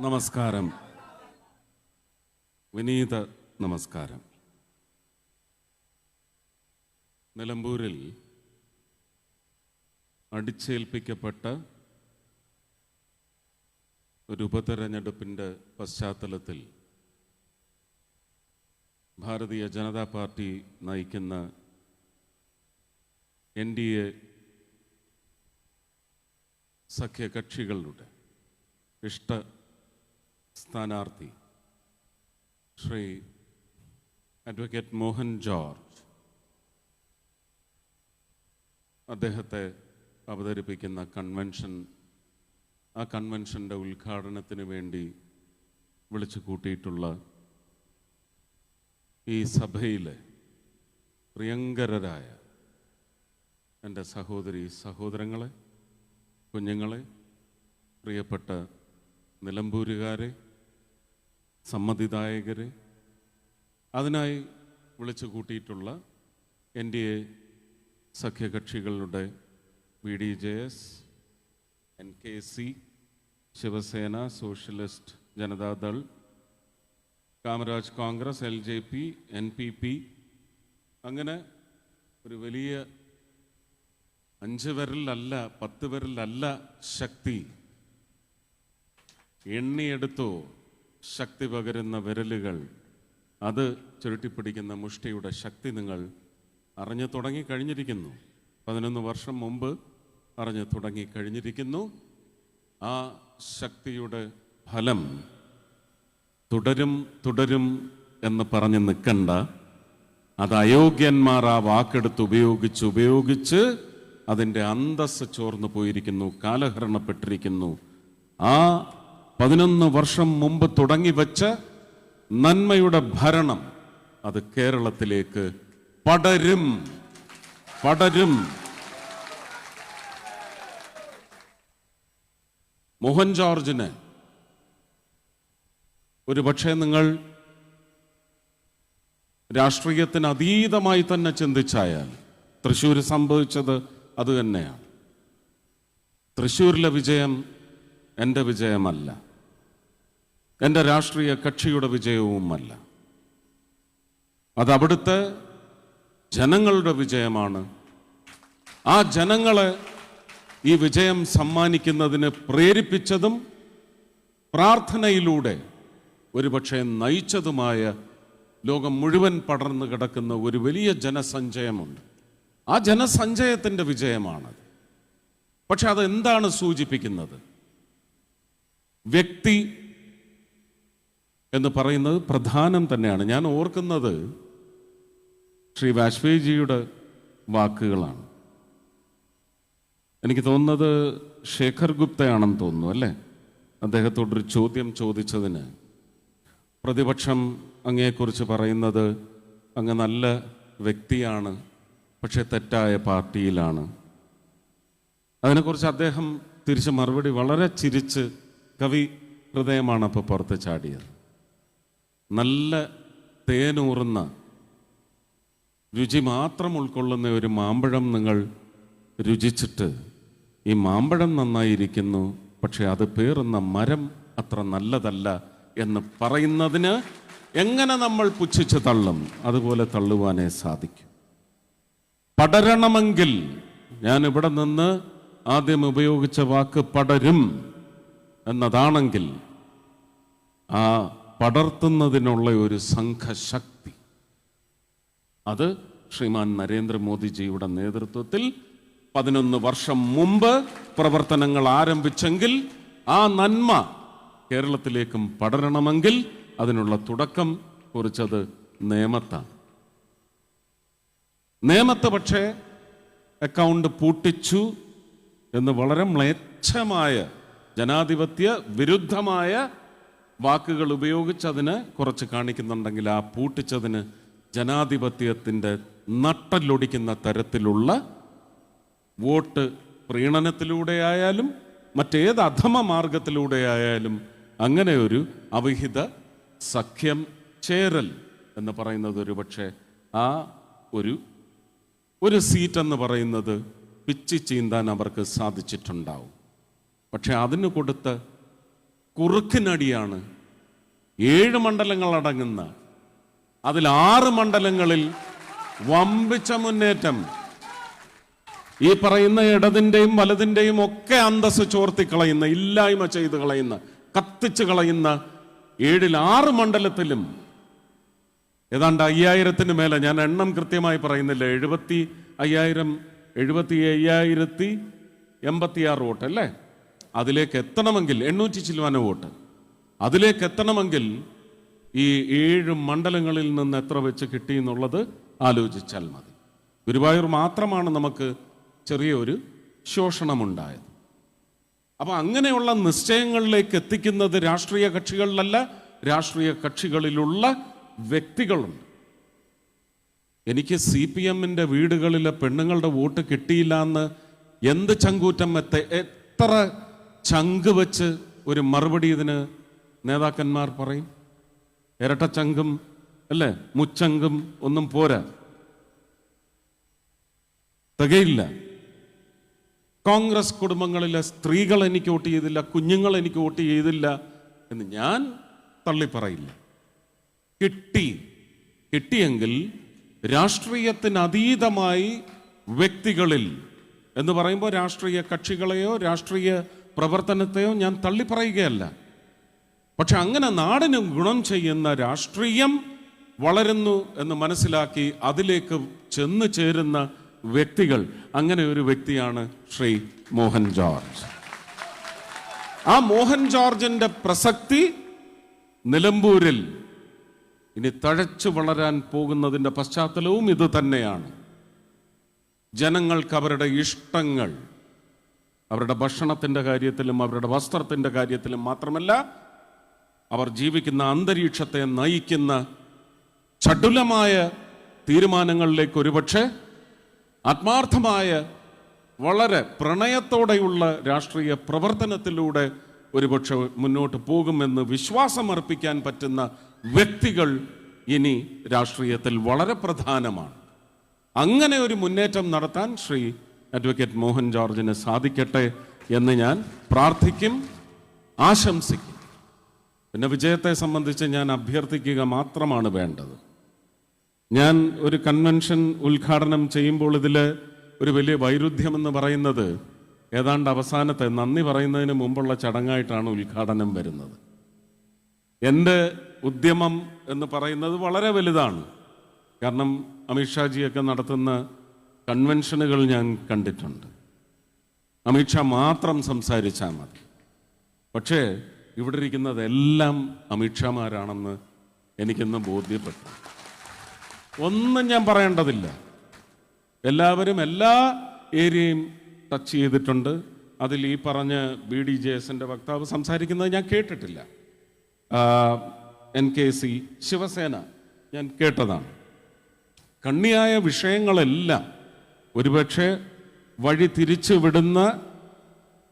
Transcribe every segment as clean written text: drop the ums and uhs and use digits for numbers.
നമസ്കാരം, വിനീത നമസ്കാരം. നിലമ്പൂരിൽ അടിച്ചേൽപ്പിക്കപ്പെട്ട ഒരു ഉപതെരഞ്ഞെടുപ്പിൻ്റെ പശ്ചാത്തലത്തിൽ ഭാരതീയ ജനതാ പാർട്ടി നയിക്കുന്ന NDA സഖ്യകക്ഷികളുടെ ഇഷ്ട സ്ഥാനാർത്ഥി ശ്രീ അഡ്വക്കേറ്റ് മോഹൻ ജോർജ് അദ്ദേഹത്തെ അവതരിപ്പിക്കുന്ന ആ കൺവെൻഷൻ്റെ ഉദ്ഘാടനത്തിന് വേണ്ടി വിളിച്ചു കൂട്ടിയിട്ടുള്ള ഈ സഭയിലെ പ്രിയങ്കരരായ എൻ്റെ സഹോദരങ്ങളെ, കുഞ്ഞുങ്ങളെ, പ്രിയപ്പെട്ട നിലമ്പൂരുകാരെ, സമ്മതിദായകരെ, അതിനായി വിളിച്ചു കൂട്ടിയിട്ടുള്ള NDA സഖ്യകക്ഷികളുടെ BDJS, NKC, Shiv Sena, socialist Janata Dal, Kamaraj Congress, LJP, NPP, അങ്ങനെ ഒരു വലിയ 5 വിരലിലല്ല 10 വിരലിലല്ല ശക്തി, എണ്ണിയെടുത്തോ ശക്തി പകരുന്ന വിരലുകൾ, അത് ചുരുട്ടിപ്പിടിക്കുന്ന മുഷ്ടിയുടെ ശക്തി നിങ്ങൾ അറിഞ്ഞു തുടങ്ങിക്കഴിഞ്ഞിരിക്കുന്നു. 11 വർഷം മുമ്പ് അറിഞ്ഞു തുടങ്ങിക്കഴിഞ്ഞിരിക്കുന്നു. ആ ശക്തിയുടെ ഫലം തുടരും എന്ന് പറഞ്ഞ് നിൽക്കണ്ട. അത് അയോഗ്യന്മാർ ആ വാക്കെടുത്ത് ഉപയോഗിച്ച് അതിൻ്റെ അന്തസ്സ് ചോർന്നു പോയിരിക്കുന്നു, കാലഹരണപ്പെട്ടിരിക്കുന്നു. ആ 11 വർഷം മുമ്പ് തുടങ്ങി വച്ച നന്മയുടെ ഭരണം അത് കേരളത്തിലേക്ക് പടരും. മോഹൻ ജോർജിന് ഒരു പക്ഷേ നിങ്ങൾ രാഷ്ട്രീയത്തിന് അതീതമായി തന്നെ ചിന്തിച്ചാൽ തൃശ്ശൂർ സംഭവിച്ചത് അത് തന്നെയാണ്. തൃശ്ശൂരിലെ വിജയം എൻ്റെ വിജയമല്ല, എൻ്റെ രാഷ്ട്രീയ കക്ഷിയുടെ വിജയവുമല്ല. അത് അവിടുത്തെ ജനങ്ങളുടെ വിജയമാണ്. ആ ജനങ്ങളെ ഈ വിജയം സമ്മാനിക്കുന്നതിന് പ്രേരിപ്പിച്ചതും പ്രാർത്ഥനയിലൂടെ ഒരുപക്ഷെ നയിച്ചതുമായ ലോകം മുഴുവൻ പടർന്നു കിടക്കുന്ന ഒരു വലിയ ജനസഞ്ചയമുണ്ട്. ആ ജനസഞ്ചയത്തിൻ്റെ വിജയമാണത്. പക്ഷെ അതെന്താണ് സൂചിപ്പിക്കുന്നത്? വ്യക്തി എന്ന് പറയുന്നത് പ്രധാനം തന്നെയാണ്. ഞാൻ ഓർക്കുന്നത് ശ്രീ വാജ്പേയിജിയുടെ വാക്കുകളാണ്. എനിക്ക് തോന്നുന്നത് ശേഖർ ഗുപ്തയാണെന്ന് തോന്നുന്നു, അല്ലേ? അദ്ദേഹത്തോടൊരു ചോദ്യം ചോദിച്ചതിന് പ്രതിപക്ഷം അങ്ങയെക്കുറിച്ച് പറയുന്നത് അങ്ങ് നല്ല വ്യക്തിയാണ്, പക്ഷെ തെറ്റായ പാർട്ടിയിലാണ്. അതിനെക്കുറിച്ച് അദ്ദേഹം തിരിച്ച് മറുപടി വളരെ ചിരിച്ച്, കവി ഹൃദയമാണ് അപ്പോൾ പുറത്ത് ചാടിയത്. നല്ല തേനൂറുന്ന രുചി മാത്രം ഉൾക്കൊള്ളുന്ന ഒരു മാമ്പഴം നിങ്ങൾ രുചിച്ചിട്ട് ഈ മാമ്പഴം നന്നായിരിക്കുന്നു, പക്ഷെ അത് പേറുന്ന മരം അത്ര നല്ലതല്ല എന്ന് പറയുന്നതിന് എങ്ങനെ നമ്മൾ പുച്ഛിച്ച് തള്ളും? അതുപോലെ തള്ളുവാനേ സാധിക്കും. പടരണമെങ്കിൽ, ഞാൻ ഇവിടെ നിന്ന് ആദ്യം ഉപയോഗിച്ച വാക്ക് പടരും എന്നതാണെങ്കിൽ, ആ പടർത്തുന്നതിനുള്ള ഒരു സംഘശക്തി അത് ശ്രീമാൻ നരേന്ദ്രമോദിജിയുടെ നേതൃത്വത്തിൽ 11 വർഷം മുമ്പ് പ്രവർത്തനങ്ങൾ ആരംഭിച്ചെങ്കിൽ, ആ നന്മ കേരളത്തിലേക്കും പടരണമെങ്കിൽ അതിനുള്ള തുടക്കം കുറിച്ചത് നേമത്താണ്. നേമത്ത് പക്ഷേ അക്കൗണ്ട് പൂട്ടിച്ചു എന്ന് വളരെ മ്ലേച്ഛമായ ജനാധിപത്യ വിരുദ്ധമായ വാക്കുകൾ ഉപയോഗിച്ച് അതിനെ കുറച്ച് കാണിക്കുന്നുണ്ടെങ്കിൽ, ആ പൂട്ടിച്ചതിന് ജനാധിപത്യത്തിൻ്റെ നട്ടലൊടിക്കുന്ന തരത്തിലുള്ള വോട്ട് പ്രീണനത്തിലൂടെയായാലും മറ്റേത് അധമ മാർഗത്തിലൂടെയായാലും അങ്ങനെ ഒരു അവിഹിത സഖ്യം ചേരൽ എന്ന് പറയുന്നത് ഒരുപക്ഷെ ആ ഒരു സീറ്റ് എന്ന് പറയുന്നത് പിച്ചി ചീന്താൻ അവർക്ക് സാധിച്ചിട്ടുണ്ടാവും. പക്ഷെ അതിന് കൊടുത്ത കുറുക്കിനടിയാണ്. 7 മണ്ഡലങ്ങൾ അടങ്ങുന്ന അതിൽ 6 മണ്ഡലങ്ങളിൽ വമ്പിച്ച മുന്നേറ്റം. ഈ പറയുന്ന ഇടതിൻ്റെയും വലതിൻ്റെയും ഒക്കെ അന്തസ് ചോർത്തിക്കളയുന്ന, ഇല്ലായ്മ ചെയ്ത് കളയുന്ന, കത്തിച്ച് കളയുന്ന 7ൽ 6 മണ്ഡലത്തിലും ഏതാണ്ട് 5000-ന് മേലെ, ഞാൻ എണ്ണം കൃത്യമായി പറയുന്നില്ല, 75,086 വോട്ട് അല്ലേ? അതിലേക്ക് എത്തണമെങ്കിൽ 800 ചില്ലുവാന വോട്ട്, അതിലേക്ക് എത്തണമെങ്കിൽ ഈ 7 മണ്ഡലങ്ങളിൽ നിന്ന് എത്ര വെച്ച് കിട്ടി എന്നുള്ളത് ആലോചിച്ചാൽ മതി. ഗുരുവായൂർ മാത്രമാണ് നമുക്ക് ചെറിയൊരു ശോഷണമുണ്ടായത്. അപ്പൊ അങ്ങനെയുള്ള നിശ്ചയങ്ങളിലേക്ക് എത്തിക്കുന്നത് രാഷ്ട്രീയ കക്ഷികളിലല്ല, രാഷ്ട്രീയ കക്ഷികളിലുള്ള വ്യക്തികളുണ്ട്. എനിക്ക് CPM-ന്റെ വീടുകളിലെ പെണ്ണുങ്ങളുടെ വോട്ട് കിട്ടിയില്ല എന്ന് എന്ത് ചങ്കൂറ്റം എത്ര ചങ്ക് വെച്ച് ഒരു മറുപടി ഇതിന് നേതാക്കന്മാർ പറയും? ഇരട്ടച്ചങ്കും അല്ലേ, മുച്ചങ്കും ഒന്നും പോരാ, തികയില്ല. കോൺഗ്രസ് കുടുംബങ്ങളിലെ സ്ത്രീകൾ എനിക്ക് വോട്ട് ചെയ്തില്ല, കുഞ്ഞുങ്ങൾ എനിക്ക് വോട്ട് ചെയ്തില്ല എന്ന് ഞാൻ തള്ളി പറയില്ല. കിട്ടിയെങ്കിൽ രാഷ്ട്രീയത്തിന് അതീതമായി വ്യക്തികളിൽ എന്ന് പറയുമ്പോൾ രാഷ്ട്രീയ കക്ഷികളെയോ രാഷ്ട്രീയ പ്രവർത്തനത്തെയോ ഞാൻ തള്ളി പറയുകയല്ല. പക്ഷെ അങ്ങനെ നാടിന് ഗുണം ചെയ്യുന്ന രാഷ്ട്രീയം വളരുന്നു എന്ന് മനസ്സിലാക്കി അതിലേക്ക് ചെന്ന് ചേരുന്ന വ്യക്തികൾ, അങ്ങനെ ഒരു വ്യക്തിയാണ് ശ്രീ മോഹൻ ജോർജ്. ആ മോഹൻ ജോർജിന്റെ പ്രസക്തി നിലമ്പൂരിൽ ഇനി തഴച്ചു വളരാൻ പോകുന്നതിൻ്റെ പശ്ചാത്തലവും ഇത് തന്നെയാണ്. ജനങ്ങൾക്ക് അവരുടെ ഇഷ്ടങ്ങൾ, അവരുടെ ഭക്ഷണത്തിൻ്റെ കാര്യത്തിലും അവരുടെ വസ്ത്രത്തിൻ്റെ കാര്യത്തിലും മാത്രമല്ല, അവർ ജീവിക്കുന്ന അന്തരീക്ഷത്തെ നയിക്കുന്ന ചടുലമായ തീരുമാനങ്ങളിലേക്ക് ഒരുപക്ഷെ ആത്മാർത്ഥമായ വളരെ പ്രണയത്തോടെയുള്ള രാഷ്ട്രീയ പ്രവർത്തനത്തിലൂടെ ഒരുപക്ഷെ മുന്നോട്ട് പോകുമെന്ന് വിശ്വാസമർപ്പിക്കാൻ പറ്റുന്ന വ്യക്തികൾ ഇനി രാഷ്ട്രീയത്തിൽ വളരെ പ്രധാനമാണ്. അങ്ങനെ ഒരു മുന്നേറ്റം നടത്താൻ ശ്രീ അഡ്വക്കേറ്റ് മോഹൻ ജോർജിന് സാധിക്കട്ടെ എന്ന് ഞാൻ പ്രാർത്ഥിക്കും, ആശംസിക്കും. പിന്നെ വിജയത്തെ സംബന്ധിച്ച് ഞാൻ അഭ്യർത്ഥിക്കുക മാത്രമാണ് വേണ്ടത്. ഞാൻ ഒരു കൺവെൻഷൻ ഉദ്ഘാടനം ചെയ്യുമ്പോൾ ഇതിൽ ഒരു വലിയ വൈരുദ്ധ്യമെന്ന് പറയുന്നത് ഏതാണ്ട് അവസാനത്തെ നന്ദി പറയുന്നതിന് മുമ്പുള്ള ചടങ്ങായിട്ടാണ് ഉദ്ഘാടനം വരുന്നത്. എൻ്റെ ഉദ്യമം എന്ന് പറയുന്നത് വളരെ വലുതാണ്. കാരണം അമിത്ഷാജിയൊക്കെ നടത്തുന്ന കൺവെൻഷനുകൾ ഞാൻ കണ്ടിട്ടുണ്ട്. അമിത്ഷാ മാത്രം സംസാരിച്ചാൽ മതി. പക്ഷേ ഇവിടെ ഇരിക്കുന്നതെല്ലാം അമിത്ഷാമാരാണെന്ന് എനിക്കിന്ന് ബോധ്യപ്പെട്ടു. ഒന്നും ഞാൻ പറയേണ്ടതില്ല. എല്ലാവരും എല്ലാ ഏരിയയും ടച്ച് ചെയ്തിട്ടുണ്ട്. അതിൽ ഈ പറഞ്ഞ BDJS-ന്റെ വക്താവ് സംസാരിക്കുന്നത് ഞാൻ കേട്ടിട്ടില്ല. NKC, ശിവസേന ഞാൻ കേട്ടതാണ്. കണ്ണിയായ വിഷയങ്ങളെല്ലാം ഒരുപക്ഷെ വഴി തിരിച്ചു വിടുന്ന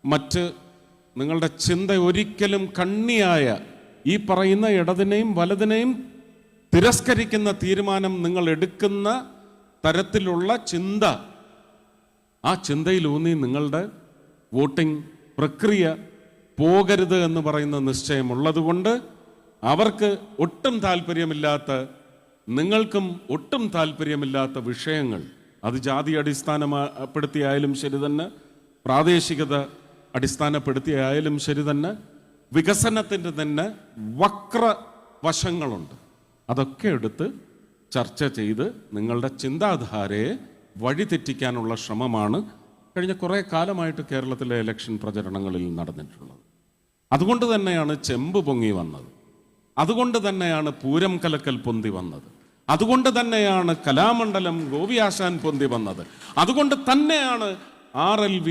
മറ്റ് നിങ്ങളുടെ ചിന്ത ഒരിക്കലും കണ്ണിയായ ഈ പറയുന്ന ഇടതിനെയും വലതിനെയും തിരസ്കരിക്കുന്ന തീരുമാനം നിങ്ങൾ എടുക്കുന്ന തരത്തിലുള്ള ചിന്ത, ആ ചിന്തയിലൂന്നി നിങ്ങളുടെ വോട്ടിംഗ് പ്രക്രിയ പോകരുത് എന്ന് പറയുന്ന നിശ്ചയമുള്ളതുകൊണ്ട് അവർക്ക് ഒട്ടും താല്പര്യമില്ലാത്ത, നിങ്ങൾക്കും ഒട്ടും താല്പര്യമില്ലാത്ത വിഷയങ്ങൾ, അത് ജാതി അടിസ്ഥാനപ്പെടുത്തിയായാലും ശരി തന്നെ, പ്രാദേശികത അടിസ്ഥാനപ്പെടുത്തിയായാലും ശരി തന്നെ, വികസനത്തിൻ്റെ തന്നെ വക്രവശങ്ങളുണ്ട്. അതൊക്കെ എടുത്ത് ചർച്ച ചെയ്ത് നിങ്ങളുടെ ചിന്താധാരയെ വഴിതെറ്റിക്കാനുള്ള ശ്രമമാണ് കഴിഞ്ഞ കുറേ കാലമായിട്ട് കേരളത്തിലെ ഇലക്ഷൻ പ്രചരണങ്ങളിൽ നടന്നിട്ടുള്ളത്. അതുകൊണ്ട് തന്നെയാണ് ചെമ്പ് പൊങ്ങി വന്നത്, അതുകൊണ്ട് തന്നെയാണ് പൂരം കലക്കൽ പൊന്തി വന്നത്, അതുകൊണ്ട് തന്നെയാണ് കലാമണ്ഡലം ഗോപിയാശാൻ പൊന്തി വന്നത്, അതുകൊണ്ട് തന്നെയാണ് RLV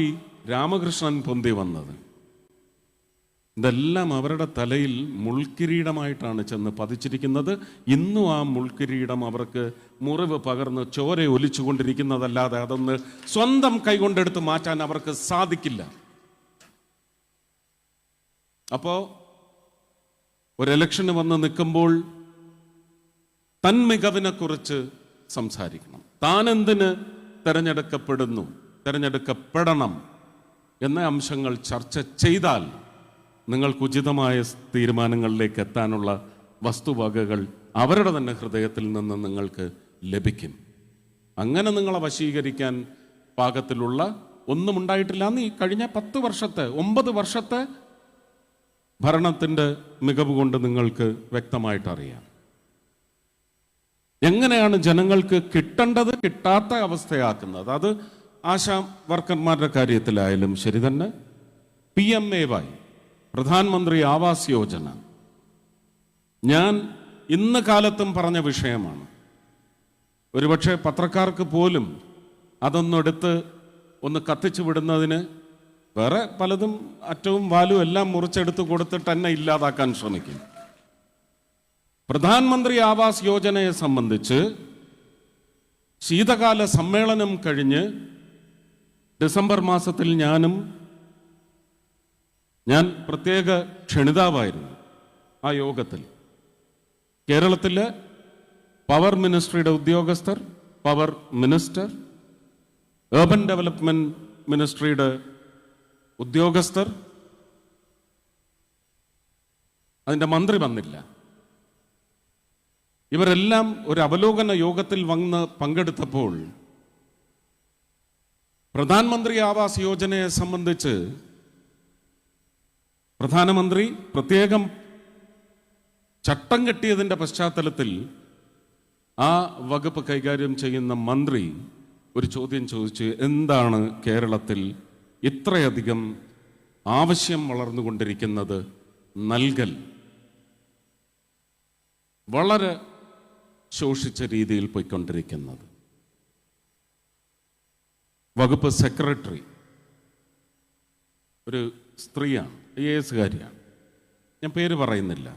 രാമകൃഷ്ണൻ പൊന്തി വന്നത്. ഇതെല്ലാം അവരുടെ തലയിൽ മുൾക്കിരീടമായിട്ടാണ് ചെന്ന് പതിച്ചിരിക്കുന്നത്. ഇന്നും ആ മുൾക്കിരീടം അവർക്ക് മുറിവ് പകർന്ന് ചോര ഒലിച്ചുകൊണ്ടിരിക്കുന്നതല്ലാതെ അതൊന്ന് സ്വന്തം കൈകൊണ്ടെടുത്ത് മാറ്റാൻ അവർക്ക് സാധിക്കില്ല. അപ്പോ ഒരു ഇലക്ഷന് വന്ന് നിൽക്കുമ്പോൾ തൻ മികവിനെ കുറിച്ച് സംസാരിക്കണം. താൻ എന്തിന് തെരഞ്ഞെടുക്കപ്പെടണം എന്ന അംശങ്ങൾ ചർച്ച ചെയ്താൽ നിങ്ങൾക്ക് ഉചിതമായ തീരുമാനങ്ങളിലേക്ക് എത്താനുള്ള വസ്തുവകകൾ അവരുടെ തന്നെ ഹൃദയത്തിൽ നിന്ന് നിങ്ങൾക്ക് ലഭിക്കും. അങ്ങനെ നിങ്ങളെ വശീകരിക്കാൻ പാകത്തിലുള്ള ഒന്നും ഉണ്ടായിട്ടില്ല എന്ന് ഈ കഴിഞ്ഞ 10 വർഷത്തെ 9 വർഷത്തെ ഭരണത്തിൻ്റെ മികവ് കൊണ്ട് നിങ്ങൾക്ക് വ്യക്തമായിട്ട് അറിയാം. എങ്ങനെയാണ് ജനങ്ങൾക്ക് കിട്ടേണ്ടത് കിട്ടാത്ത അവസ്ഥയാക്കുന്നത്. അത് ആശാ വർക്കർമാരുടെ കാര്യത്തിലായാലും ശരി തന്നെ, PMAY പ്രധാനമന്ത്രി ആവാസ് യോജന ഞാൻ ഇന്ന് കാലത്തും പറഞ്ഞ വിഷയമാണ്. ഒരുപക്ഷെ പത്രക്കാർക്ക് പോലും അതൊന്നെടുത്ത് ഒന്ന് കത്തിച്ചു വിടുന്നതിന് വേറെ പലതും അറ്റവും വാലും എല്ലാം മുറിച്ചെടുത്ത് കൊടുത്തിട്ട് തന്നെ ഇല്ലാതാക്കാൻ ശ്രമിക്കും. പ്രധാനമന്ത്രി ആവാസ് യോജനയെ സംബന്ധിച്ച് ശീതകാല സമ്മേളനം കഴിഞ്ഞ് ഡിസംബർ മാസത്തിൽ ഞാൻ പ്രത്യേക ക്ഷണിതാവായിരുന്നു ആ യോഗത്തിൽ. കേരളത്തിലെ പവർ മിനിസ്ട്രിയുടെ ഉദ്യോഗസ്ഥർ, പവർ മിനിസ്റ്റർ, ഏർബൻ ഡെവലപ്മെന്റ് മിനിസ്ട്രിയുടെ ഉദ്യോഗസ്ഥർ, അതിൻ്റെ മന്ത്രി വന്നില്ല. ഇവരെല്ലാം ഒരു അവലോകന യോഗത്തിൽ വന്ന് പങ്കെടുത്തപ്പോൾ പ്രധാനമന്ത്രി ആവാസ് യോജനയെ സംബന്ധിച്ച് പ്രധാനമന്ത്രി പ്രത്യേകം ചട്ടം കെട്ടിയതിൻ്റെ പശ്ചാത്തലത്തിൽ ആ വകുപ്പ് കൈകാര്യം ചെയ്യുന്ന മന്ത്രി ഒരു ചോദ്യം ചോദിച്ച്, എന്താണ് കേരളത്തിൽ ഇത്രയധികം ആവശ്യം വളർന്നുകൊണ്ടിരിക്കുന്നത്, നൽകൽ വളരെ ശോഷിച്ച രീതിയിൽ പോയിക്കൊണ്ടിരിക്കുന്നത്. വകുപ്പ് സെക്രട്ടറി ഒരു സ്ത്രീയാണ്, IAS കാരിയാണ്, ഞാൻ പേര് പറയുന്നില്ല.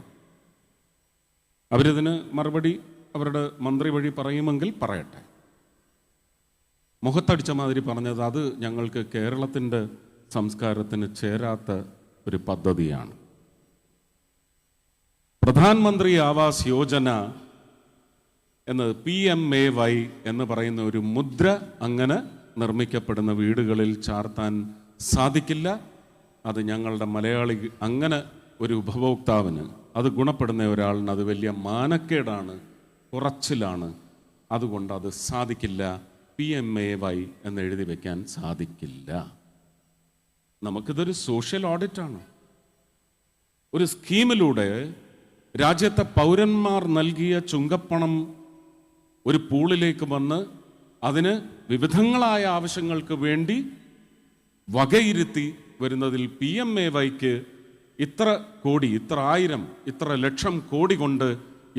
അവരിതിന് മറുപടി അവരുടെ മന്ത്രി വഴി പറയുമെങ്കിൽ പറയട്ടെ. മുഖത്തടിച്ച മാതിരി പറഞ്ഞത് അത് ഞങ്ങൾക്ക് കേരളത്തിൻ്റെ സംസ്കാരത്തിന് ചേരാത്ത ഒരു പദ്ധതിയാണ്. പ്രധാനമന്ത്രി ആവാസ് യോജന എന്നത് PMAY എന്ന് പറയുന്ന ഒരു മുദ്ര അങ്ങനെ നിർമ്മിക്കപ്പെടുന്ന വീടുകളിൽ ചാർത്താൻ സാധിക്കില്ല. അത് ഞങ്ങളുടെ മലയാളി അങ്ങനെ ഒരു ഉപഭോക്താവിന്, അത് ഗുണപ്പെടുന്ന ഒരാളിന് അത് വലിയ മാനക്കേടാണ്, കുറച്ചിലാണ്. അതുകൊണ്ട് അത് സാധിക്കില്ല. PMAY എന്ന് എഴുതി വയ്ക്കാൻ സാധിക്കില്ല. നമുക്കിതൊരു സോഷ്യൽ ഓഡിറ്റാണ്. ഒരു സ്കീമിലൂടെ രാജ്യത്തെ പൗരന്മാർ നൽകിയ ചുങ്കപ്പണം ഒരു പൂളിലേക്ക് വന്ന് അതിന് വിവിധങ്ങളായ ആവശ്യങ്ങൾക്ക് വേണ്ടി വകയിരുത്തി വരുന്നതിൽ PMAYക്ക് ഇത്ര കോടി, ഇത്ര ആയിരം, ഇത്ര ലക്ഷം കോടി കൊണ്ട്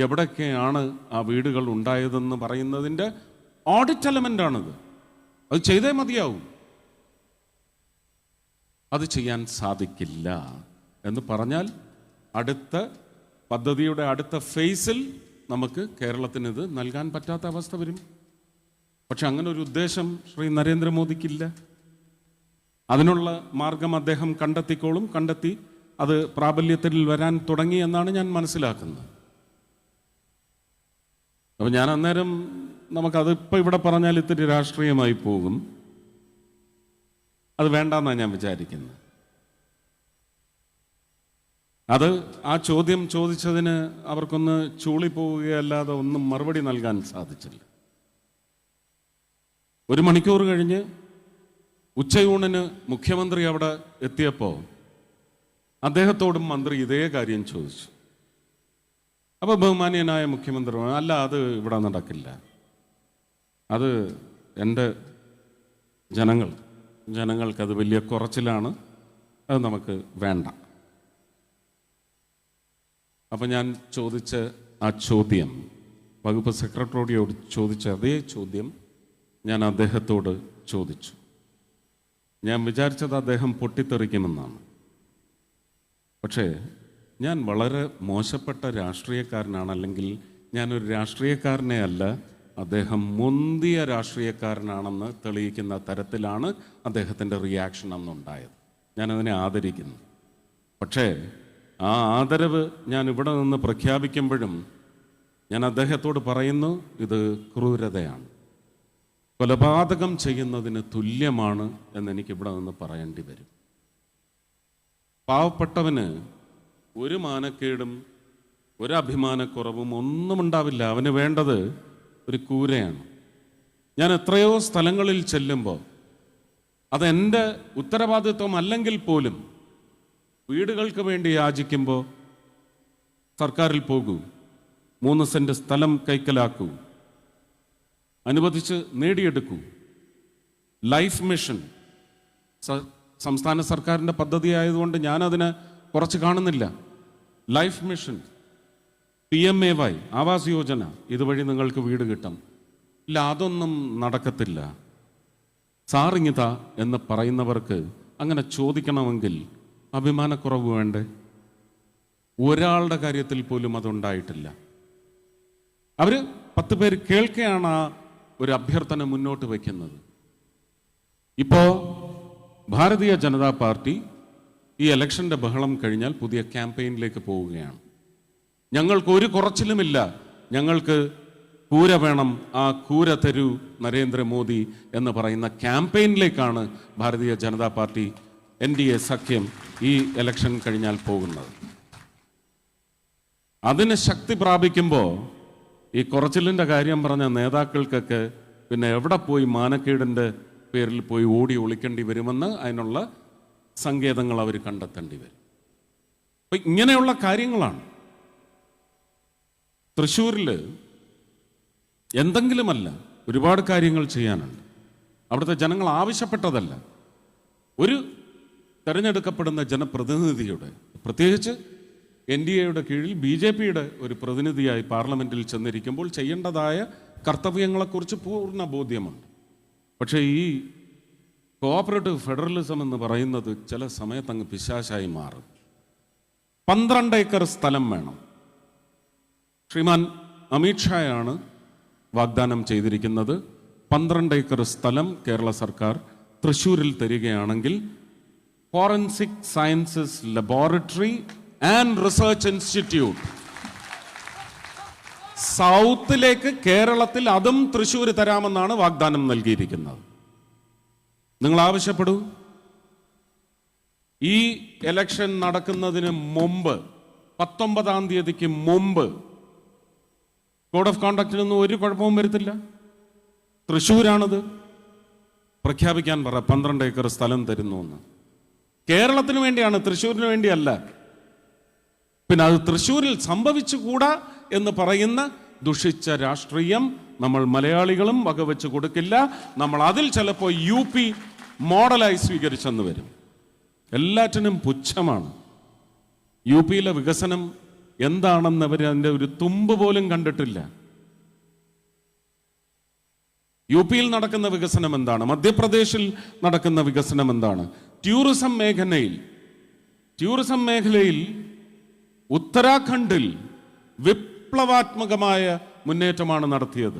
എവിടൊക്കെയാണ് ആ വീടുകൾ ഉണ്ടായതെന്ന് പറയുന്നതിൻ്റെ ഓഡിറ്റ് എലമെൻ്റാണിത്. അത് ചെയ്തേ മതിയാവും. അത് ചെയ്യാൻ സാധിക്കില്ല എന്ന് പറഞ്ഞാൽ അടുത്ത പദ്ധതിയുടെ അടുത്ത ഫേസിൽ നമുക്ക് കേരളത്തിന് ഇത് നൽകാൻ പറ്റാത്ത അവസ്ഥ വരും. പക്ഷെ അങ്ങനെ ഒരു ഉദ്ദേശം ശ്രീ നരേന്ദ്രമോദിക്കില്ല. അതിനുള്ള മാർഗം അദ്ദേഹം കണ്ടെത്തിക്കോളും. കണ്ടെത്തി അത് പ്രാബല്യത്തിൽ വരാൻ തുടങ്ങി എന്നാണ് ഞാൻ മനസ്സിലാക്കുന്നത്. അപ്പം ഞാൻ അന്നേരം നമുക്കതിപ്പോൾ ഇവിടെ പറഞ്ഞാൽ ഇത്തിരി രാഷ്ട്രീയമായി പോകും. അത് വേണ്ടെന്നാണ് ഞാൻ വിചാരിക്കുന്നത്. അത് ആ ചോദ്യം ചോദിച്ചതിന് അവർക്കൊന്ന് ചൂളിപ്പോവുകയല്ലാതെ ഒന്നും മറുപടി നൽകാൻ സാധിച്ചില്ല. 1 മണിക്കൂർ കഴിഞ്ഞ് ഉച്ചയൂണിന് മുഖ്യമന്ത്രി അവിടെ എത്തിയപ്പോൾ അദ്ദേഹത്തോടും മന്ത്രി ഇതേ കാര്യം ചോദിച്ചു. അപ്പോൾ ബഹുമാനീയനായ മുഖ്യമന്ത്രി അല്ല, അത് ഇവിടെ നടക്കില്ല, അത് എൻ്റെ ജനങ്ങൾക്കത് വലിയ കുറച്ചിലാണ്, അത് നമുക്ക് വേണ്ട. അപ്പം ഞാൻ ചോദിച്ച ആ ചോദ്യം, വകുപ്പ് സെക്രട്ടറിയോട് ചോദിച്ച അതേ ചോദ്യം ഞാൻ അദ്ദേഹത്തോട് ചോദിച്ചു. ഞാൻ വിചാരിച്ചത് അദ്ദേഹം പൊട്ടിത്തെറിക്കുമെന്നാണ്. പക്ഷേ ഞാൻ വളരെ മോശപ്പെട്ട രാഷ്ട്രീയക്കാരനാണ്, അല്ലെങ്കിൽ ഞാനൊരു രാഷ്ട്രീയക്കാരനെ അല്ല, അദ്ദേഹം മുന്തിയ രാഷ്ട്രീയക്കാരനാണെന്ന് തെളിയിക്കുന്ന തരത്തിലാണ് അദ്ദേഹത്തിൻ്റെ റിയാക്ഷൻ അന്നുണ്ടായത്. ഞാനതിനെ ആദരിക്കുന്നു. പക്ഷേ ആ ആദരവ് ഞാൻ ഇവിടെ നിന്ന് പ്രഖ്യാപിക്കുമ്പോഴും ഞാൻ അദ്ദേഹത്തോട് പറയുന്നു, ഇത് ക്രൂരതയാണ്, കൊലപാതകം ചെയ്യുന്നതിന് തുല്യമാണ് എന്നെനിക്കിവിടെ നിന്ന് പറയേണ്ടി വരും. പാവപ്പെട്ടവന് ഒരു മാനക്കേടും ഒരു അഭിമാനക്കുറവും ഒന്നും ഉണ്ടാവില്ല. അവന് വേണ്ടത് ഒരു കൂരയാണ്. ഞാൻ എത്രയോ സ്ഥലങ്ങളിൽ ചെല്ലുമ്പോൾ അതെൻ്റെ ഉത്തരവാദിത്വം അല്ലെങ്കിൽ പോലും വീടുകൾക്ക് വേണ്ടി യാചിക്കുമ്പോൾ സർക്കാരിൽ പോകൂ, 3 സെന്റ് സ്ഥലം കൈക്കലാക്കൂ, അനുവദിച്ച് നേടിയെടുക്കൂ. ലൈഫ് മിഷൻ സംസ്ഥാന സർക്കാരിൻ്റെ പദ്ധതി ആയതുകൊണ്ട് ഞാനതിനെ കുറച്ച് കാണുന്നില്ല. Life mission, PMAY Awas Yojana, ഇതുവഴി നിങ്ങൾക്ക് വീട് കിട്ടും. ഇല്ല, അതൊന്നും നടക്കത്തില്ല. സാറിങ്ങിത എന്ന് പറയുന്നവർക്ക് അങ്ങനെ ചോദിക്കണമെങ്കിൽ അഭിമാനക്കുറവ് വേണ്ടേ? ഒരാളുടെ കാര്യത്തിൽ പോലും അതുണ്ടായിട്ടില്ല. അവർ 10 പേര് കേൾക്കെയാണ് ആ ഒരു അഭ്യർത്ഥന മുന്നോട്ട് വയ്ക്കുന്നത്. ഇപ്പോൾ ഭാരതീയ ജനതാ പാർട്ടി ഈ ഇലക്ഷൻ്റെ ബഹളം കഴിഞ്ഞാൽ പുതിയ ക്യാമ്പയിനിലേക്ക് പോവുകയാണ്. ഞങ്ങൾക്ക് ഒരു കുറച്ചിലുമില്ല, ഞങ്ങൾക്ക് കൂര വേണം, ആ കൂര തരൂ നരേന്ദ്രമോദി എന്ന് പറയുന്ന ക്യാമ്പയിനിലേക്കാണ് ഭാരതീയ ജനതാ പാർട്ടി NDA സഖ്യം ഈ ഇലക്ഷൻ കഴിഞ്ഞാൽ പോകുന്നത്. അതിന് ശക്തി പ്രാപിക്കുമ്പോൾ ഈ കുറച്ചിലിൻ്റെ കാര്യം പറഞ്ഞ നേതാക്കൾക്കൊക്കെ പിന്നെ എവിടെ പോയി മാനക്കേടിൻ്റെ പേരിൽ പോയി ഓടി ഒളിക്കേണ്ടി വരുമെന്ന് അതിനുള്ള സങ്കേതങ്ങൾ അവർ കണ്ടെത്തേണ്ടി വരും. അപ്പം ഇങ്ങനെയുള്ള കാര്യങ്ങളാണ്. തൃശ്ശൂരിൽ എന്തെങ്കിലുമല്ല, ഒരുപാട് കാര്യങ്ങൾ ചെയ്യാനുണ്ട്. അവിടുത്തെ ജനങ്ങൾ ആവശ്യപ്പെട്ടതല്ല. ഒരു തെരഞ്ഞെടുക്കപ്പെടുന്ന ജനപ്രതിനിധിയുടെ, പ്രത്യേകിച്ച് NDAയുടെ കീഴിൽ BJPയുടെ ഒരു പ്രതിനിധിയായി പാർലമെൻറ്റിൽ ചെന്നിരിക്കുമ്പോൾ ചെയ്യേണ്ടതായ കർത്തവ്യങ്ങളെക്കുറിച്ച് പൂർണ്ണ ബോധ്യമുണ്ട്. പക്ഷേ ഈ കോഓപ്പറേറ്റീവ് ഫെഡറലിസം എന്ന് പറയുന്നത് ചില സമയത്ത് അങ്ങ് പിശാചായി മാറും. 12 ഏക്കർ സ്ഥലം വേണം. ശ്രീമാൻ അമിത്ഷായാണ് വാഗ്ദാനം ചെയ്തിരിക്കുന്നത്. 12 ഏക്കർ സ്ഥലം കേരള സർക്കാർ തൃശ്ശൂരിൽ തരികയാണെങ്കിൽ forensic sciences laboratory and research institute സൗത്തിലേക്ക് കേരളത്തിൽ അതും തൃശ്ശൂർ തരാമെന്നാണ് വാഗ്ദാനം നൽകിയിരിക്കുന്നത്. നിങ്ങൾ ആവശ്യപ്പെടൂ. ഈ ഇലക്ഷൻ നടക്കുന്നതിന് മുമ്പ് 19-ാം തീയതിക്ക് മുമ്പ് കോഡ് ഓഫ് കോണ്ടക്റ്റിനൊന്നും ഒരു കുഴപ്പവും വരുത്തില്ല. തൃശ്ശൂരാണത്. പ്രഖ്യാപിക്കാൻ പറ 12 ഏക്കർ സ്ഥലം തരുന്നു എന്ന്. കേരളത്തിന് വേണ്ടിയാണ്, തൃശ്ശൂരിന് വേണ്ടിയല്ല. പിന്നെ അത് തൃശ്ശൂരിൽ സംഭവിച്ചുകൂടാ എന്ന് പറയുന്ന ദുഷിച്ച രാഷ്ട്രീയം നമ്മൾ മലയാളികളും വകവെച്ച് കൊടുക്കില്ല. നമ്മൾ അതിൽ ചിലപ്പോൾ UP മോഡലായി സ്വീകരിച്ചെന്ന് വരും. എല്ലാറ്റിനും പുച്ഛമാണ്. UPയിലെ വികസനം എന്താണെന്ന് അവർ അതിൻ്റെ ഒരു തുമ്പ് പോലും കണ്ടിട്ടില്ല. UPയിൽ നടക്കുന്ന വികസനം എന്താണ്? മധ്യപ്രദേശിൽ നടക്കുന്ന വികസനം എന്താണ്? ടൂറിസം മേഖലയിൽ ഉത്തരാഖണ്ഡിൽ വിപ്ലവാത്മകമായ മുന്നേറ്റമാണ് നടത്തിയത്.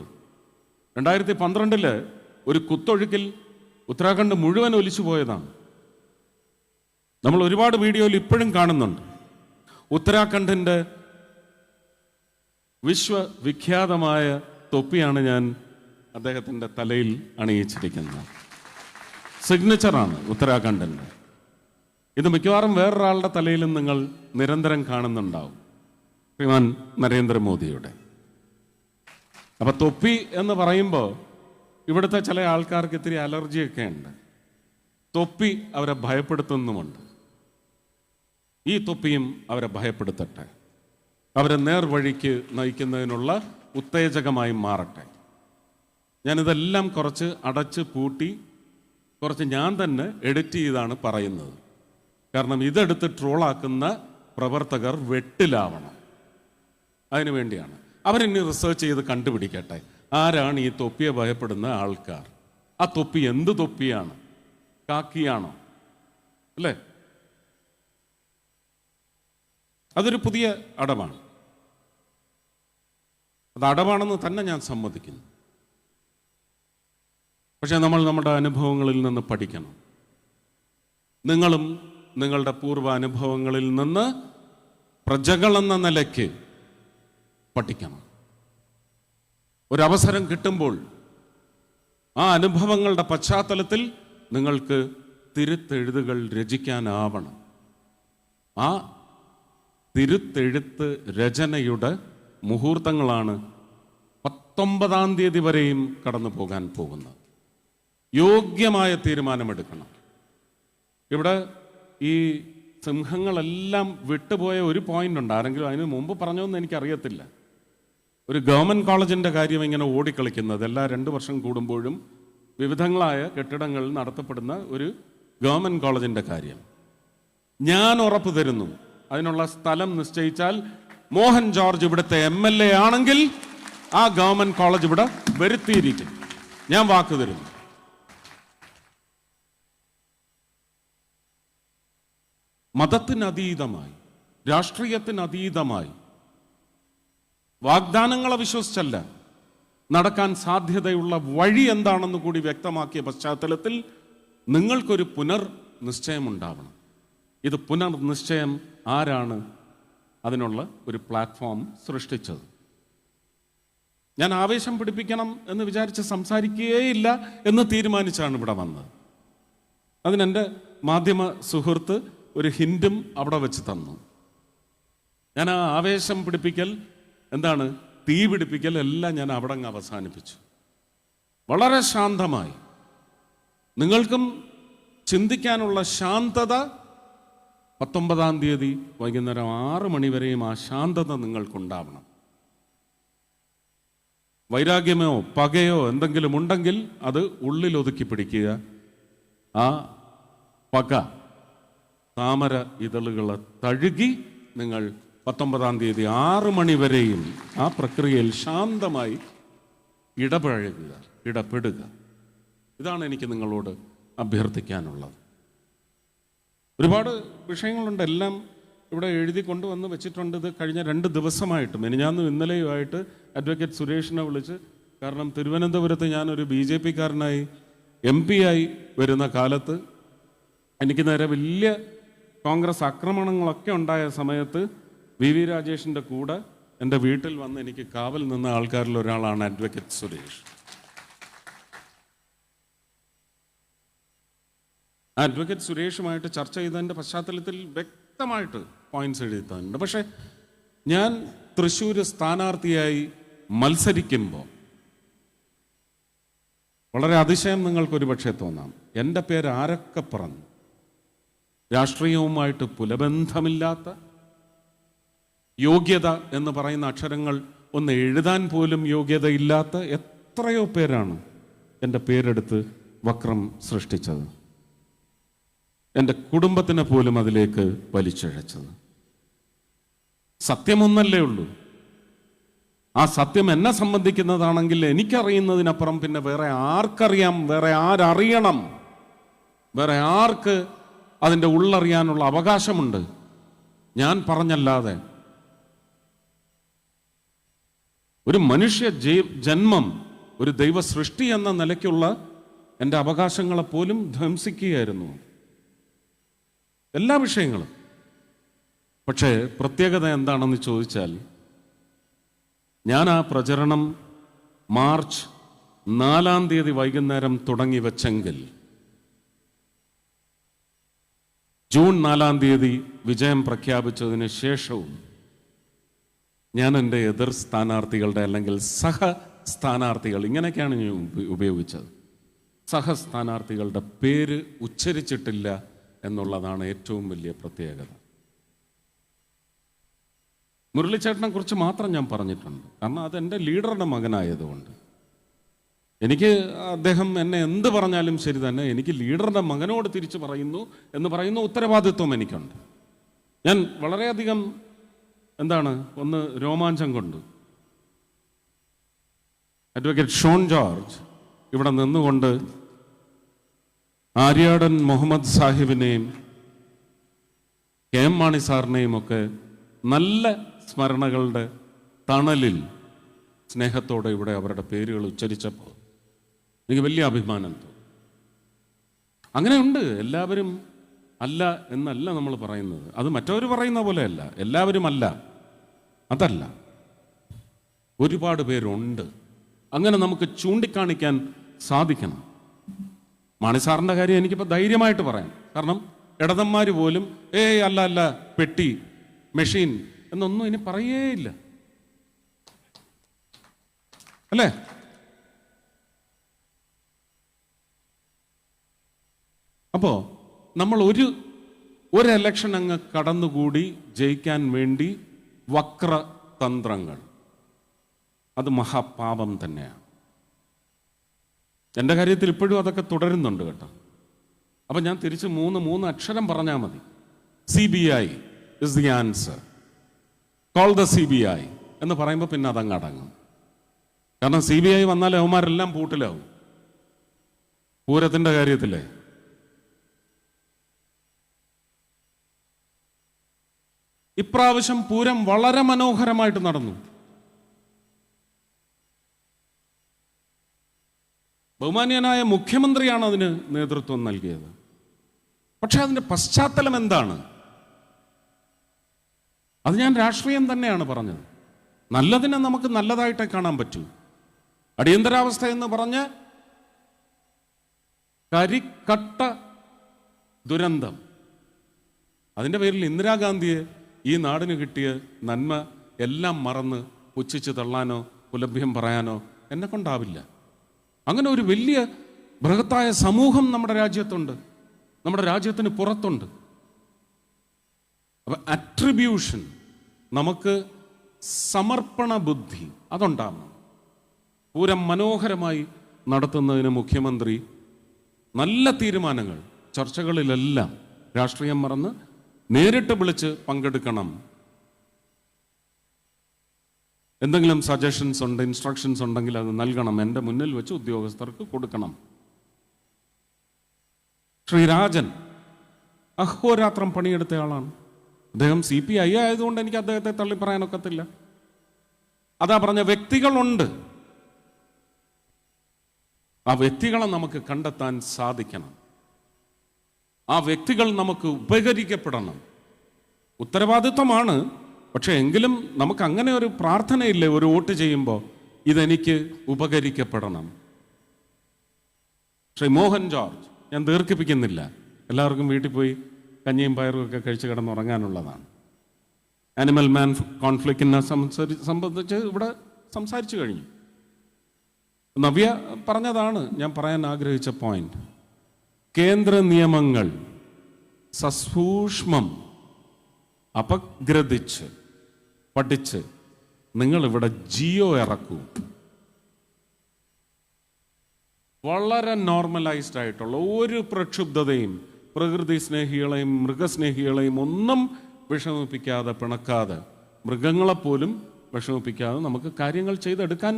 2012 ഒരു കുത്തൊഴുക്കിൽ ഉത്തരാഖണ്ഡ് മുഴുവൻ ഒലിച്ചു പോയതാണ്. നമ്മൾ ഒരുപാട് വീഡിയോയിൽ ഇപ്പോഴും കാണുന്നുണ്ട്. ഉത്തരാഖണ്ഡിൻ്റെ വിശ്വവിഖ്യാതമായ തൊപ്പിയാണ് ഞാൻ അദ്ദേഹത്തിൻ്റെ തലയിൽ അണിയിച്ചിരിക്കുന്നത്. സിഗ്നേച്ചറാണ് ഉത്തരാഖണ്ഡിൻ്റെ. ഇത് മിക്കവാറും വേറൊരാളുടെ തലയിലും നിങ്ങൾ നിരന്തരം കാണുന്നുണ്ടാവും, ശ്രീമാൻ നരേന്ദ്രമോദിയുടെ. അപ്പം തൊപ്പി എന്ന് പറയുമ്പോൾ ഇവിടുത്തെ ചില ആൾക്കാർക്ക് ഇത്തിരി അലർജിയൊക്കെ ഉണ്ട്. തൊപ്പി അവരെ ഭയപ്പെടുത്തുന്നുമുണ്ട്. ഈ തൊപ്പിയും അവരെ ഭയപ്പെടുത്തട്ടെ, അവരെ നേർവഴിക്ക് നയിക്കുന്നതിനുള്ള ഉത്തേജകമായി മാറട്ടെ. ഞാനിതെല്ലാം കുറച്ച് അടച്ച് പൂട്ടി കുറച്ച് ഞാൻ തന്നെ എഡിറ്റ് ചെയ്താണ് പറയുന്നത്. കാരണം ഇതെടുത്ത് ട്രോളാക്കുന്ന പ്രവർത്തകർ വെട്ടിലാവണം. അതിനു വേണ്ടിയാണ്. അവരിനി റിസർച്ച് ചെയ്ത് കണ്ടുപിടിക്കട്ടെ ആരാണ് ഈ തൊപ്പിയെ ഭയപ്പെടുന്ന ആൾക്കാർ. ആ തൊപ്പി എന്ത് തൊപ്പിയാണ്? കാക്കിയാണോ? അല്ലേ? അതൊരു പുതിയ അടവാണ്. അത് അടവാണെന്ന് തന്നെ ഞാൻ സമ്മതിക്കുന്നു. പക്ഷെ നമ്മൾ നമ്മുടെ അനുഭവങ്ങളിൽ നിന്ന് പഠിക്കണം. നിങ്ങളും നിങ്ങളുടെ പൂർവ്വ അനുഭവങ്ങളിൽ നിന്ന് പ്രജകളെന്ന നിലയ്ക്ക് പഠിക്കണം. ഒരവസരം കിട്ടുമ്പോൾ ആ അനുഭവങ്ങളുടെ പശ്ചാത്തലത്തിൽ നിങ്ങൾക്ക് തിരുത്തെഴുതുകൾ രചിക്കാനാവണം. ആ തിരുത്തെഴുത്ത് രചനയുടെ മുഹൂർത്തങ്ങളാണ് 19-ാം തീയതി വരെയും കടന്നു പോകാൻ പോകുന്നത്. യോഗ്യമായ തീരുമാനമെടുക്കണം. ഇവിടെ ഈ സിംഹങ്ങളെല്ലാം വിട്ടുപോയ ഒരു പോയിന്റ് ഉണ്ട്. ആരെങ്കിലും അതിന് മുമ്പ് പറഞ്ഞോന്ന് എനിക്കറിയത്തില്ല. ഒരു ഗവൺമെൻറ് കോളേജിൻ്റെ കാര്യം ഇങ്ങനെ ഓടിക്കളിക്കുന്നത് എല്ലാ 2 വർഷം കൂടുമ്പോഴും വിവിധങ്ങളായ കെട്ടിടങ്ങളിൽ നടത്തപ്പെടുന്ന ഒരു ഗവൺമെൻറ് കോളേജിൻ്റെ കാര്യം. ഞാൻ ഉറപ്പ് തരുന്നു, അതിനുള്ള സ്ഥലം നിശ്ചയിച്ചാൽ മോഹൻ ജോർജ് ഇവിടുത്തെ MLA ആണെങ്കിൽ ആ ഗവൺമെൻറ് കോളേജ് ഇവിടെ വരുത്തിയിരിക്കും. ഞാൻ വാക്ക് തരുന്നു. മതത്തിനതീതമായി, രാഷ്ട്രീയത്തിനതീതമായി, വാഗ്ദാനങ്ങളെ വിശ്വസിച്ചല്ല, നടക്കാൻ സാധ്യതയുള്ള വഴി എന്താണെന്ന് കൂടി വ്യക്തമാക്കിയ പശ്ചാത്തലത്തിൽ നിങ്ങൾക്കൊരു പുനർനിശ്ചയമുണ്ടാവണം. ഇത് പുനർനിശ്ചയം ആരാണ് അതിനുള്ള ഒരു പ്ലാറ്റ്ഫോം സൃഷ്ടിച്ചത്? ഞാൻ ആവേശം പിടിപ്പിക്കണം എന്ന് വിചാരിച്ച് സംസാരിക്കുകയില്ല എന്ന് തീരുമാനിച്ചാണ് ഇവിടെ വന്നത്. അതിനെൻ്റെ മാധ്യമ സുഹൃത്ത് ഒരു ഹിൻഡും അവിടെ വെച്ച് തന്നു. ഞാൻ ആ ആവേശം പിടിപ്പിക്കൽ, എന്താണ് തീ പിടിപ്പിക്കൽ, എല്ലാം ഞാൻ അവിടെ അങ്ങ് അവസാനിപ്പിച്ചു. വളരെ ശാന്തമായി, നിങ്ങൾക്കും ചിന്തിക്കാനുള്ള ശാന്തത 19-ാം തീയതി വൈകുന്നേരം 6 മണി വരെയും ആ ശാന്തത നിങ്ങൾക്കുണ്ടാവണം. വൈരാഗ്യമോ പകയോ എന്തെങ്കിലും ഉണ്ടെങ്കിൽ അത് ഉള്ളിൽ ഒതുക്കി പിടിക്കുക. ആ പക താമര ഇതളുകളെ തഴുകി നിങ്ങൾ 19-ാം തീയതി 6 മണി വരെയും ആ പ്രക്രിയയിൽ ശാന്തമായി ഇടപെടുക. ഇതാണ് എനിക്ക് നിങ്ങളോട് അഭ്യർത്ഥിക്കാനുള്ളത്. ഒരുപാട് വിഷയങ്ങളുണ്ട്, എല്ലാം ഇവിടെ എഴുതി കൊണ്ടുവന്ന് വെച്ചിട്ടുണ്ട്. ഇത് കഴിഞ്ഞ 2 ദിവസമായിട്ട്, മെനിഞ്ഞാന്നും ഇന്നലെയുമായിട്ട് അഡ്വക്കേറ്റ് സുരേഷിനെ വിളിച്ച്, കാരണം തിരുവനന്തപുരത്ത് ഞാനൊരു BJP-കാരനായി MP ആയി വരുന്ന കാലത്ത് എനിക്ക് നേരെ വലിയ കോൺഗ്രസ് ആക്രമണങ്ങളൊക്കെ ഉണ്ടായ സമയത്ത് VV രാജേഷിൻ്റെ കൂടെ എൻ്റെ വീട്ടിൽ വന്ന് എനിക്ക് കാവൽ നിന്ന ആൾക്കാരിൽ ഒരാളാണ് അഡ്വക്കേറ്റ് സുരേഷ്. അഡ്വക്കേറ്റ് സുരേഷുമായിട്ട് ചർച്ച ചെയ്തതിൻ്റെ പശ്ചാത്തലത്തിൽ വ്യക്തമായിട്ട് പോയിന്റ്സ് എഴുതി തന്നിട്ടുണ്ട്. പക്ഷേ ഞാൻ തൃശ്ശൂർ സ്ഥാനാർത്ഥിയായി മത്സരിക്കുമ്പോൾ വളരെ അതിശയം നിങ്ങൾക്കൊരു പക്ഷേ തോന്നാം. എൻ്റെ പേര് ആരൊക്കെ പറഞ്ഞു, രാഷ്ട്രീയവുമായിട്ട് പുലബന്ധമില്ലാത്ത, യോഗ്യത എന്ന് പറയുന്ന അക്ഷരങ്ങൾ ഒന്ന് എഴുതാൻ പോലും യോഗ്യതയില്ലാത്ത എത്രയോ പേരാണ് എൻ്റെ പേരെടുത്ത് വക്രം സൃഷ്ടിച്ചത്, എൻ്റെ കുടുംബത്തിനെ പോലും അതിലേക്ക് വലിച്ചിഴച്ചത്. സത്യമൊന്നല്ലേ ഉള്ളൂ. ആ സത്യം എന്നെ സംബന്ധിക്കുന്നതാണെങ്കിൽ എനിക്കറിയുന്നതിനപ്പുറം പിന്നെ വേറെ ആർക്കറിയാം, വേറെ ആരറിയണം, വേറെ ആർക്ക് അതിൻ്റെ ഉള്ളറിയാനുള്ള അവകാശമുണ്ട്? ഞാൻ പറഞ്ഞല്ലാതെ. ഒരു മനുഷ്യ ജന്മം, ഒരു ദൈവ സൃഷ്ടി എന്ന നിലയ്ക്കുള്ള എൻ്റെ അവകാശങ്ങളെപ്പോലും ധ്വംസിക്കുകയായിരുന്നു എല്ലാ വിഷയങ്ങളും. പക്ഷേ പ്രത്യേകത എന്താണെന്ന് ചോദിച്ചാൽ, ഞാൻ ആ പ്രചരണം മാർച്ച് 4-ാം തീയതി വൈകുന്നേരം തുടങ്ങി വെച്ചെങ്കിൽ ജൂൺ 4-ാം തീയതി വിജയം പ്രഖ്യാപിച്ചതിന് ശേഷവും ഞാൻ എൻ്റെ എതിർ സ്ഥാനാർത്ഥികളുടെ, അല്ലെങ്കിൽ സഹ സ്ഥാനാർത്ഥികൾ, ഇങ്ങനെയൊക്കെയാണ് ഞാൻ ഉപയോഗിച്ചത്, സഹ സ്ഥാനാർത്ഥികളുടെ പേര് ഉച്ചരിച്ചിട്ടില്ല എന്നുള്ളതാണ് ഏറ്റവും വലിയ പ്രത്യേകത. മുരളിച്ചേട്ടനെ കുറിച്ച് മാത്രം ഞാൻ പറഞ്ഞിട്ടുണ്ട്, കാരണം അതെൻ്റെ ലീഡറുടെ മകനായതുകൊണ്ട്. എനിക്ക് അദ്ദേഹം എന്നെ എന്ത് പറഞ്ഞാലും ശരി തന്നെ, എനിക്ക് ലീഡറുടെ മകനോട് തിരിച്ചു പറയുന്നു എന്ന് പറയുന്ന ഉത്തരവാദിത്വം എനിക്കുണ്ട്. ഞാൻ വളരെയധികം ഒന്ന് രോമാഞ്ചം കൊണ്ട് അഡ്വക്കേറ്റ് ഷോൺ ജോർജ് ഇവിടെ നിന്നുകൊണ്ട് ആര്യാടൻ മുഹമ്മദ് സാഹിബിനെയും KM മാണി സാറിനെയും ഒക്കെ നല്ല സ്മരണകളുടെ തണലിൽ സ്നേഹത്തോടെ ഇവിടെ അവരുടെ പേരുകൾ ഉച്ചരിച്ചപ്പോൾ എനിക്ക് വലിയ അഭിമാനം തോന്നി. അങ്ങനെയുണ്ട്, എല്ലാവരും അല്ല എന്നല്ല നമ്മൾ പറയുന്നത്. അത് മറ്റവർ പറയുന്ന പോലെയല്ല, എല്ലാവരും അല്ല, അതല്ല, ഒരുപാട് പേരുണ്ട്. അങ്ങനെ നമുക്ക് ചൂണ്ടിക്കാണിക്കാൻ സാധിക്കണം. മാണി സാറിൻ്റെ കാര്യം എനിക്കിപ്പോൾ ധൈര്യമായിട്ട് പറയാം, കാരണം ഇടതന്മാർ പോലും അല്ല അല്ല പെട്ടി മെഷീൻ എന്നൊന്നും ഇനി പറയേയില്ല, അല്ലേ? അപ്പോ നമ്മൾ ഒരു എലക്ഷൻ അങ്ങ് കടന്നുകൂടി ജയിക്കാൻ വേണ്ടി വക്രതന്ത്രങ്ങൾ, അത് മഹാപാപം തന്നെയാണ്. എൻ്റെ കാര്യത്തിൽ ഇപ്പോഴും അതൊക്കെ തുടരുന്നുണ്ട് കേട്ടോ. അപ്പം ഞാൻ തിരിച്ച് മൂന്ന് അക്ഷരം പറഞ്ഞാൽ മതി. CBI is the answer, call the CBI എന്ന് പറയുമ്പോൾ പിന്നെ അതങ്ങ് അടങ്ങും. കാരണം CBI വന്നാൽ അവന്മാരെല്ലാം പൂട്ടിലാവും. പൂരത്തിൻ്റെ കാര്യത്തിലേ ഇപ്രാവശ്യം പൂരം വളരെ മനോഹരമായിട്ട് നടന്നു. ബഹുമാന്യനായ മുഖ്യമന്ത്രിയാണ് അതിന് നേതൃത്വം നൽകിയത്. പക്ഷെ അതിൻ്റെ പശ്ചാത്തലം എന്താണ്? അത് ഞാൻ രാഷ്ട്രീയം തന്നെയാണ് പറഞ്ഞത്. നല്ലതിനെ നമുക്ക് നല്ലതായിട്ടേ കാണാൻ പറ്റൂ. അടിയന്തരാവസ്ഥ എന്ന് പറഞ്ഞ് കരിക്കട്ട ദുരന്തം, അതിൻ്റെ പേരിൽ ഇന്ദിരാഗാന്ധിയെ ഈ നാടിന് കിട്ടിയ നന്മ എല്ലാം മറന്ന് പുച്ഛിച്ച് തള്ളാനോ പുലഭ്യം പറയാനോ എന്നെ കൊണ്ടാവില്ല. അങ്ങനെ ഒരു വലിയ ബൃഹത്തായ സമൂഹം നമ്മുടെ രാജ്യത്തുണ്ട്, നമ്മുടെ രാജ്യത്തിന് പുറത്തുണ്ട്. അപ്പം അട്രിബ്യൂഷൻ, നമുക്ക് സമർപ്പണ ബുദ്ധി അതുണ്ടാവണം. പൂരം മനോഹരമായി നടത്തുന്നതിന് മുഖ്യമന്ത്രി നല്ല തീരുമാനങ്ങൾ, ചർച്ചകളിലെല്ലാം രാഷ്ട്രീയം മറന്ന് നേരിട്ട് വിളിച്ച് പങ്കെടുക്കണം. എന്തെങ്കിലും സജഷൻസ് ഉണ്ട്, ഇൻസ്ട്രക്ഷൻസ് ഉണ്ടെങ്കിൽ അത് നൽകണം, എൻ്റെ മുന്നിൽ വെച്ച് ഉദ്യോഗസ്ഥർക്ക് കൊടുക്കണം. ശ്രീരാജൻ അഹോരാത്രം പണിയെടുത്ത ആളാണ്. അദ്ദേഹം CPI ആയതുകൊണ്ട് എനിക്ക് അദ്ദേഹത്തെ തള്ളിപ്പറയാനൊക്കത്തില്ല. അതാ പറഞ്ഞ വ്യക്തികളുണ്ട്, ആ വ്യക്തികളെ നമുക്ക് കണ്ടെത്താൻ സാധിക്കണം. ആ വ്യക്തികൾ നമുക്ക് ഉപകരിക്കപ്പെടണം. ഉത്തരവാദിത്വമാണ്, പക്ഷെ എങ്കിലും നമുക്ക് അങ്ങനെ ഒരു പ്രാർത്ഥനയില്ലേ ഒരു വോട്ട് ചെയ്യുമ്പോൾ, ഇതെനിക്ക് ഉപകരിക്കപ്പെടണം. ശ്രീ മോഹൻ ജോർജ്, ഞാൻ ദീർഘിപ്പിക്കുന്നില്ല, എല്ലാവർക്കും വീട്ടിൽ പോയി കഞ്ഞിയും പയറും ഒക്കെ കഴിച്ച് കിടന്നുറങ്ങാനുള്ളതാണ്. ആനിമൽ മാൻ കോൺഫ്ലിക്റ്റിനെ സംബന്ധിച്ച് ഇവിടെ സംസാരിച്ചു കഴിഞ്ഞു. നവ്യ പറഞ്ഞതാണ് ഞാൻ പറയാൻ ആഗ്രഹിച്ച പോയിന്റ്. കേന്ദ്ര നിയമങ്ങൾ സസൂക്ഷ്മം അപഗ്രഥിച്ച് പഠിച്ച് നിങ്ങളിവിടെ ജിയോ ഇറക്കൂ. വളരെ നോർമലൈസ്ഡ് ആയിട്ടുള്ള ഒരു പ്രക്ഷുബ്ധതയും പ്രകൃതി സ്നേഹികളെയും മൃഗസ്നേഹികളെയും ഒന്നും വിഷമിപ്പിക്കാതെ, പിണക്കാതെ, മൃഗങ്ങളെപ്പോലും വിഷമിപ്പിക്കാതെ നമുക്ക് കാര്യങ്ങൾ ചെയ്തെടുക്കാൻ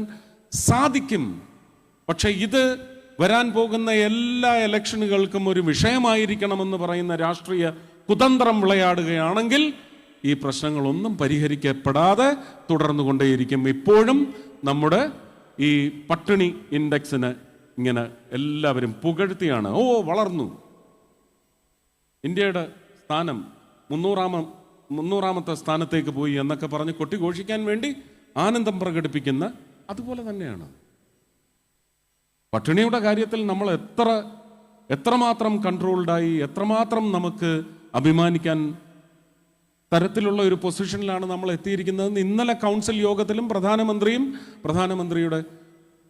സാധിക്കും. പക്ഷെ ഇത് വരാൻ പോകുന്ന എല്ലാ ഇലക്ഷനുകൾക്കും ഒരു വിഷയമായിരിക്കണമെന്ന് പറയുന്ന രാഷ്ട്രീയ കുതന്ത്രം വിളയാടുകയാണെങ്കിൽ ഈ പ്രശ്നങ്ങളൊന്നും പരിഹരിക്കപ്പെടാതെ തുടർന്നു കൊണ്ടേയിരിക്കും. ഇപ്പോഴും നമ്മുടെ ഈ പട്ടിണി ഇൻഡെക്സിന് ഇങ്ങനെ എല്ലാവരും പുകഴ്ത്തിയാണ്, വളർന്നു, ഇന്ത്യയുടെ സ്ഥാനം 300ാമത്തെ സ്ഥാനത്തേക്ക് പോയി എന്നൊക്കെ പറഞ്ഞ് കൊട്ടിഘോഷിക്കാൻ വേണ്ടി ആനന്ദം പ്രകടിപ്പിക്കുന്ന അതുപോലെ തന്നെയാണ്. പട്ടിണിയുടെ കാര്യത്തിൽ നമ്മൾ എത്രമാത്രം കൺട്രോൾഡായി, എത്രമാത്രം നമുക്ക് അഭിമാനിക്കാൻ തരത്തിലുള്ള ഒരു പൊസിഷനിലാണ് നമ്മൾ എത്തിയിരിക്കുന്നതെന്ന് ഇന്നലെ കൗൺസിൽ യോഗത്തിലും പ്രധാനമന്ത്രിയുടെ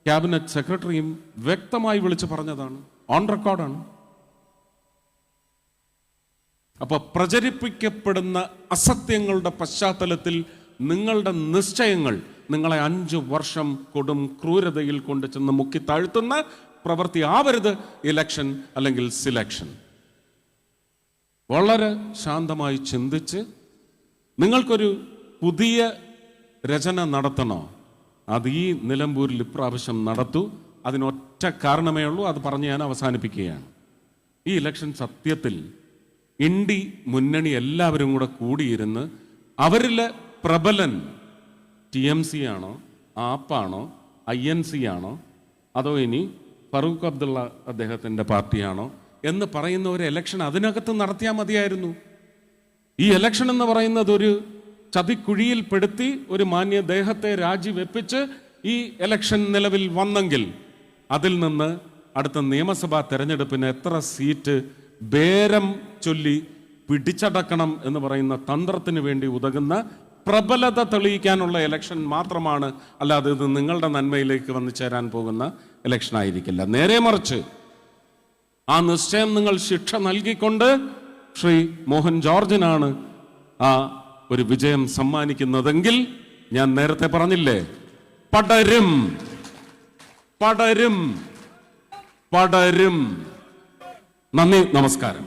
ക്യാബിനറ്റ് സെക്രട്ടറിയും വ്യക്തമായി വിളിച്ചു പറഞ്ഞതാണ്, ഓൺ റെക്കോർഡാണ്. അപ്പൊ പ്രചരിപ്പിക്കപ്പെടുന്ന അസത്യങ്ങളുടെ പശ്ചാത്തലത്തിൽ നിങ്ങളുടെ നിശ്ചയങ്ങൾ നിങ്ങളെ 5 വർഷം കൊടും ക്രൂരതയിൽ കൊണ്ട് ചെന്ന് മുക്കി താഴ്ത്തുന്ന പ്രവൃത്തി ആവരുത് ഇലക്ഷൻ അല്ലെങ്കിൽ സിലക്ഷൻ. വളരെ ശാന്തമായി ചിന്തിച്ച് നിങ്ങൾക്കൊരു പുതിയ രചന നടത്തണോ, അത് ഈ നിലമ്പൂരിൽ ഇപ്രാവശ്യം നടത്തൂ. അതിനൊറ്റ കാരണമേ ഉള്ളൂ, അത് പറഞ്ഞ് ഞാൻ അവസാനിപ്പിക്കുകയാണ്. ഈ ഇലക്ഷൻ സത്യത്തിൽ ഇന്ത്യ മുന്നണി എല്ലാവരും കൂടെ കൂടിയിരുന്ന് അവരിലെ പ്രബലൻ TMC ആണോ, ആപ്പാണോ, INC ആണോ, അതോ ഇനി ഫറൂഖ് അബ്ദുള്ള അദ്ദേഹത്തിൻ്റെ പാർട്ടിയാണോ എന്ന് പറയുന്ന ഒരു ഇലക്ഷൻ അതിനകത്ത് നടത്തിയാൽ മതിയായിരുന്നു. ഈ ഇലക്ഷൻ എന്ന് പറയുന്നത് ഒരു ചതിക്കുഴിയിൽ പെടുത്തി ഒരു മാന്യദേഹത്തെ രാജിവെപ്പിച്ച് ഈ ഇലക്ഷൻ നിലവിൽ വന്നെങ്കിൽ അതിൽ നിന്ന് അടുത്ത നിയമസഭാ തെരഞ്ഞെടുപ്പിന് എത്ര സീറ്റ് ബേരം ചൊല്ലി പിടിച്ചടക്കണം എന്ന് പറയുന്ന തന്ത്രത്തിന് വേണ്ടി ഉതകുന്ന പ്രബലത തെളിയിക്കാനുള്ള ഇലക്ഷൻ മാത്രമാണ്. അല്ലാതെ ഇത് നിങ്ങളുടെ നന്മയിലേക്ക് വന്നു ചേരാൻ പോകുന്ന ഇലക്ഷൻ ആയിരിക്കില്ല. നേരെ മറിച്ച് ആ നിശ്ചയം നിങ്ങൾ ശിക്ഷ നൽകിക്കൊണ്ട് ശ്രീ മോഹൻ ജോർജിനാണ് ആ ഒരു വിജയം സമ്മാനിക്കുന്നതെങ്കിൽ ഞാൻ നേരത്തെ പറഞ്ഞില്ലേ, പടരും പടരും പടരും. നന്ദി, നമസ്കാരം.